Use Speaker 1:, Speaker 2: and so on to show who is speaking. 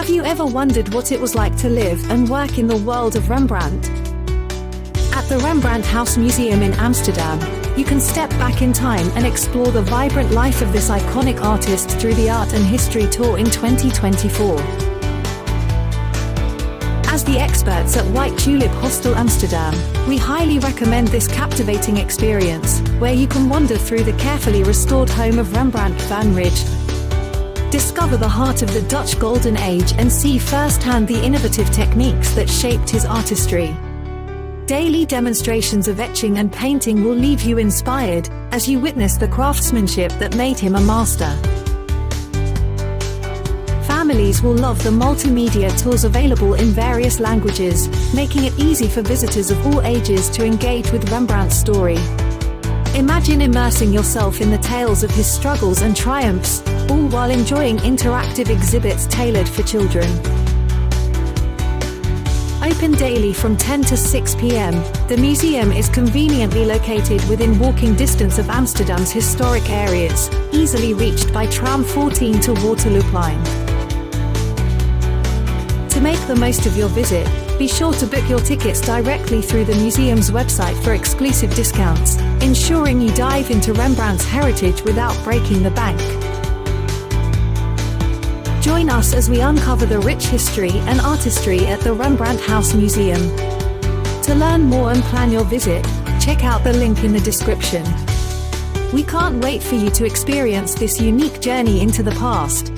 Speaker 1: Have you ever wondered what it was like to live and work in the world of Rembrandt? At the Rembrandt House Museum in Amsterdam, you can step back in time and explore the vibrant life of this iconic artist through the Art and History Tour in 2024. As the experts at White Tulip Hostel Amsterdam, we highly recommend this captivating experience, where you can wander through the carefully restored home of Rembrandt van Rijn. Discover the heart of the Dutch Golden Age and see firsthand the innovative techniques that shaped his artistry. Daily demonstrations of etching and painting will leave you inspired, as you witness the craftsmanship that made him a master. Families will love the multimedia tours available in various languages, making it easy for visitors of all ages to engage with Rembrandt's story. Imagine immersing yourself in the tales of his struggles and triumphs, all while enjoying interactive exhibits tailored for children. Open daily from 10 to 6 p.m., the museum is conveniently located within walking distance of Amsterdam's historic areas, easily reached by tram 14 to Waterlooplein. To make the most of your visit, be sure to book your tickets directly through the museum's website for exclusive discounts, ensuring you dive into Rembrandt's heritage without breaking the bank. Join us as we uncover the rich history and artistry at the Rembrandt House Museum. To learn more and plan your visit, check out the link in the description. We can't wait for you to experience this unique journey into the past.